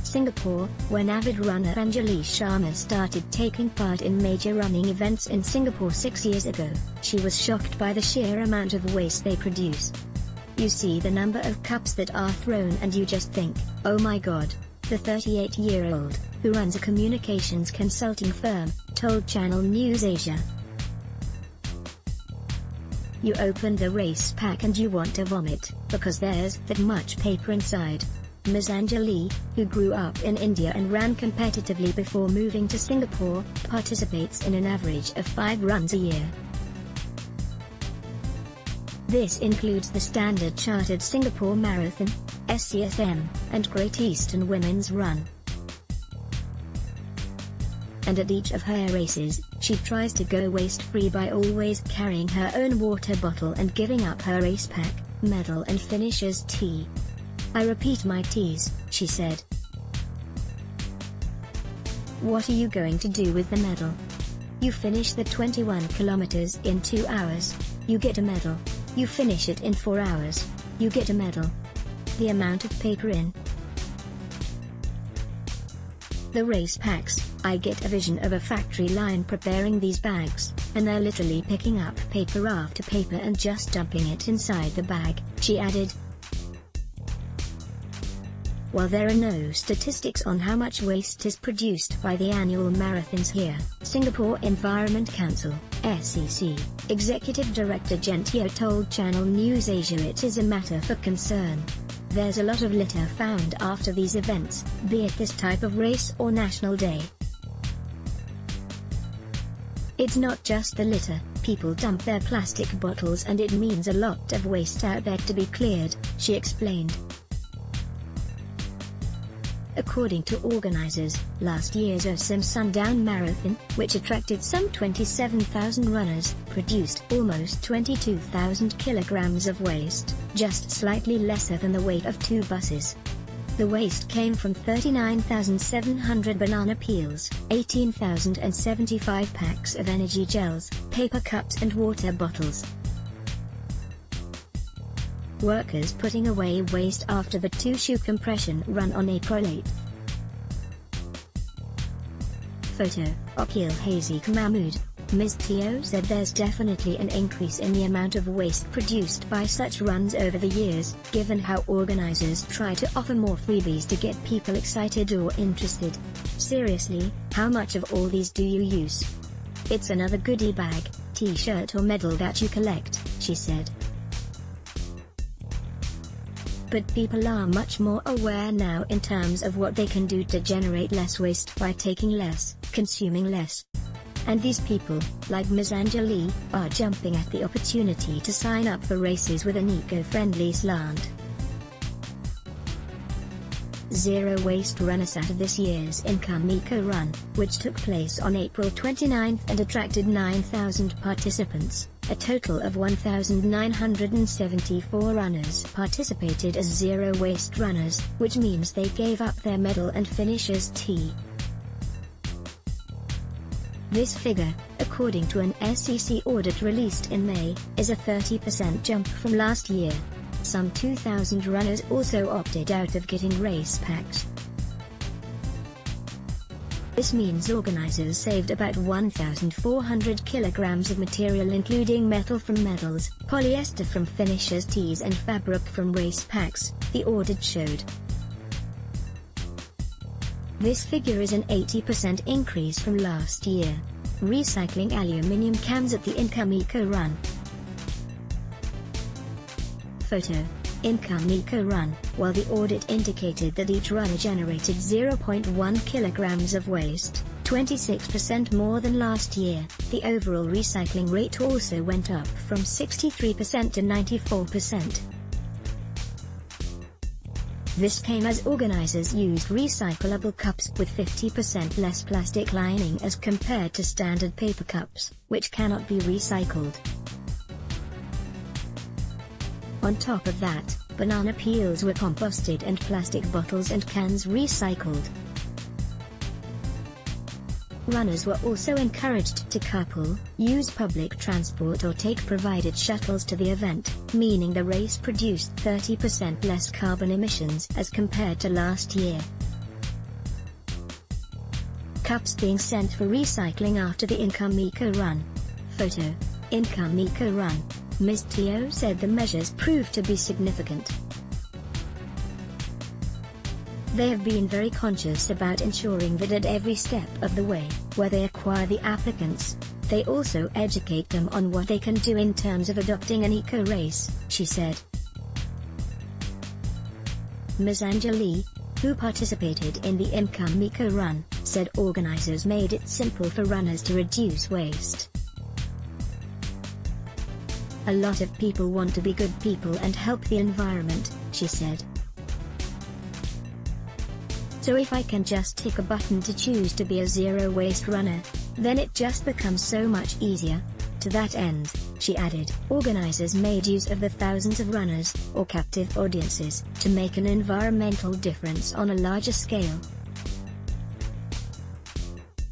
Singapore, when avid runner Anjali Sharma started taking part in major running events in Singapore 6 years ago, she was shocked by the sheer amount of waste they produce. You see the number of cups that are thrown and you just think, oh my god, the 38-year-old, who runs a communications consulting firm, told Channel News Asia. You open the race pack and you want to vomit, because there's that much paper inside. Ms. Anjali, who grew up in India and ran competitively before moving to Singapore, participates in an average of 5 runs a year. This includes the Standard Chartered Singapore Marathon, SCSM, and Great Eastern Women's Run. And at each of her races, she tries to go waste-free by always carrying her own water bottle and giving up her race pack, medal and finisher's tee. I repeat my tees, she said. What are you going to do with the medal? You finish the 21 kilometers in 2 hours, you get a medal. You finish it in 4 hours, you get a medal. The amount of paper in the race packs, I get a vision of a factory line preparing these bags, and they're literally picking up paper after paper and just dumping it inside the bag, she added. While there are no statistics on how much waste is produced by the annual marathons here, Singapore Environment Council, SEC, Executive Director Gentio told Channel News Asia it is a matter for concern. There's a lot of litter found after these events, be it this type of race or National Day. It's not just the litter, people dump their plastic bottles and it means a lot of waste out there to be cleared, she explained. According to organizers, last year's Assam Sundown Marathon, which attracted some 27,000 runners, produced almost 22,000 kilograms of waste, just slightly lesser than the weight of 2 buses. The waste came from 39,700 banana peels, 18,075 packs of energy gels, paper cups and water bottles. Workers putting away waste after the 2-shoe compression run on April 8. Photo, Akil Haziq Mahmood. Ms. Teo said there's definitely an increase in the amount of waste produced by such runs over the years, given how organizers try to offer more freebies to get people excited or interested. Seriously, how much of all these do you use? It's another goodie bag, t-shirt or medal that you collect, she said. But people are much more aware now in terms of what they can do to generate less waste by taking less, consuming less. And these people, like Ms. Anjali, are jumping at the opportunity to sign up for races with an eco-friendly slant. Zero Waste Runner started this year's Income Eco Run, which took place on April 29 and attracted 9,000 participants. A total of 1,974 runners participated as zero waste runners, which means they gave up their medal and finisher's tee. This figure, according to an SEC audit released in May, is a 30% jump from last year. Some 2,000 runners also opted out of getting race packs. This means organizers saved about 1,400 kilograms of material including metal from medals, polyester from finishers' tees and fabric from race packs, the audit showed. This figure is an 80% increase from last year. Recycling aluminium cans at the Income Eco Run. Photo. Income Eco Run. While the audit indicated that each runner generated 0.1 kilograms of waste, 26% more than last year, the overall recycling rate also went up from 63% to 94%. This came as organizers used recyclable cups with 50% less plastic lining as compared to standard paper cups, which cannot be recycled. On top of that, banana peels were composted and plastic bottles and cans recycled. Runners were also encouraged to carpool, use public transport or take provided shuttles to the event, meaning the race produced 30% less carbon emissions as compared to last year. cups being sent for recycling after the Income Eco Run. Photo. Income Eco Run. Ms. Teo said the measures proved to be significant. They have been very conscious about ensuring that at every step of the way, where they acquire the applicants, they also educate them on what they can do in terms of adopting an eco-race, she said. Ms. Anjali, who participated in the Income Eco Run, said organizers made it simple for runners to reduce waste. A lot of people want to be good people and help the environment, she said. So if I can just tick a button to choose to be a zero-waste runner, then it just becomes so much easier. To that end, she added, organizers made use of the thousands of runners, or captive audiences, to make an environmental difference on a larger scale.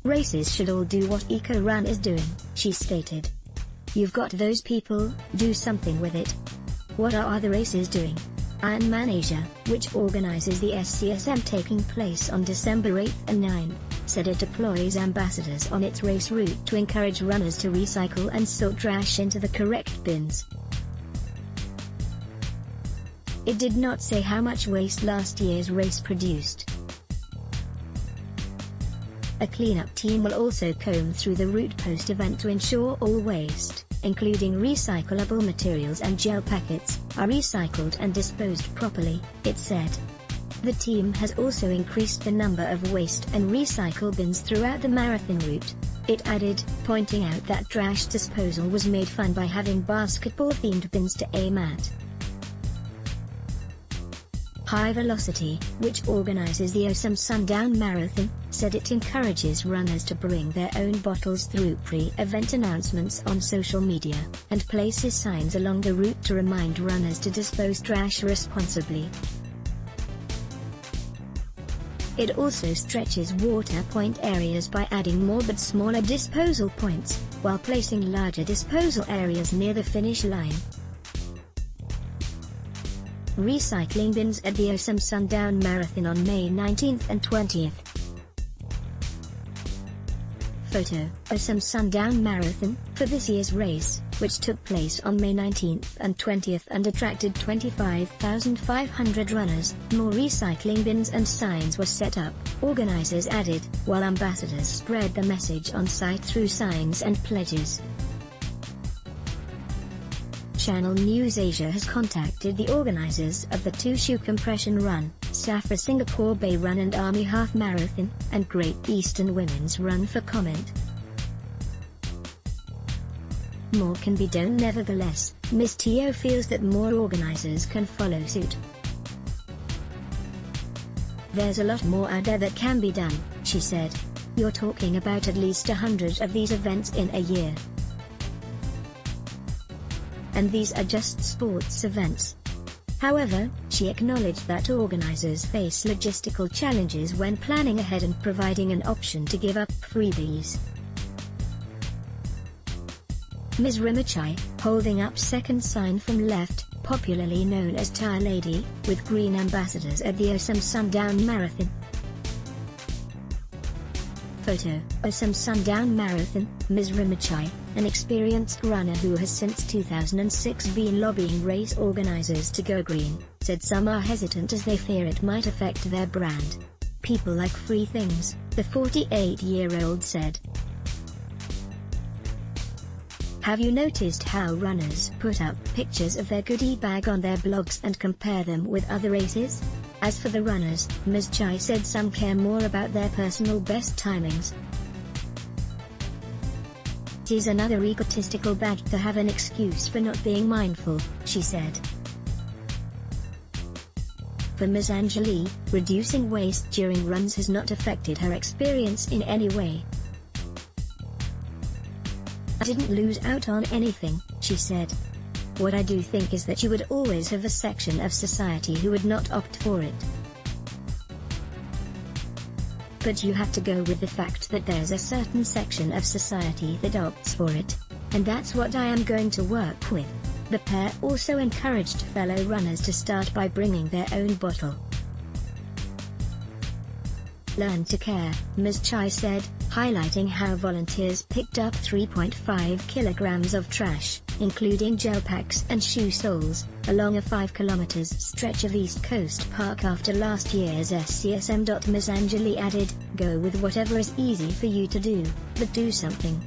Races should all do what Eco Run is doing, she stated. You've got those people, do something with it. What are other races doing? Ironman Asia, which organizes the SCSM taking place on December 8 and 9, said it deploys ambassadors on its race route to encourage runners to recycle and sort trash into the correct bins. It did not say how much waste last year's race produced. A cleanup team will also comb through the route post-event to ensure all waste, including recyclable materials and gel packets, are recycled and disposed properly, it said. The team has also increased the number of waste and recycle bins throughout the marathon route, it added, pointing out that trash disposal was made fun by having basketball-themed bins to aim at. High Velocity, which organizes the Osam Sundown Marathon, said it encourages runners to bring their own bottles through pre-event announcements on social media, and places signs along the route to remind runners to dispose trash responsibly. It also stretches water point areas by adding more but smaller disposal points, while placing larger disposal areas near the finish line. Recycling bins at the Osam Sundown Marathon on May 19 and 20th. Photo, Osam Sundown Marathon, for this year's race, which took place on May 19 and 20th and attracted 25,500 runners, more recycling bins and signs were set up, organizers added, while ambassadors spread the message on site through signs and pledges. Channel News Asia has contacted the organizers of the Two Shoe Compression Run, Safra Singapore Bay Run and Army Half Marathon, and Great Eastern Women's Run for comment. More can be done. Nevertheless, Ms. Teo feels that more organizers can follow suit. There's a lot more out there that can be done, she said. You're talking about at least 100 of these events in a year. And these are just sports events. However, she acknowledged that organizers face logistical challenges when planning ahead and providing an option to give up freebies. Ms. Rimachai, holding up second sign from left, popularly known as Tire Lady, with green ambassadors at the Osam Sundown Marathon. Photo, Osam Sundown Marathon, Ms. Rimachai, an experienced runner who has since 2006 been lobbying race organizers to go green, said some are hesitant as they fear it might affect their brand. People like free things, the 48-year-old said. Have you noticed how runners put up pictures of their goodie bag on their blogs and compare them with other races? As for the runners, Ms. Chai said some care more about their personal best timings. It is another egotistical badge to have an excuse for not being mindful, she said. For Ms. Anjali, reducing waste during runs has not affected her experience in any way. I didn't lose out on anything, she said. What I do think is that you would always have a section of society who would not opt for it. But you have to go with the fact that there's a certain section of society that opts for it, and that's what I am going to work with. The pair also encouraged fellow runners to start by bringing their own bottle. Learn to care, Ms. Chai said, highlighting how volunteers picked up 3.5 kilograms of trash, including gel packs and shoe soles, along a 5 kilometers stretch of East Coast Park after last year's SCSM. Ms. Anjali added, "Go with whatever is easy for you to do, but do something."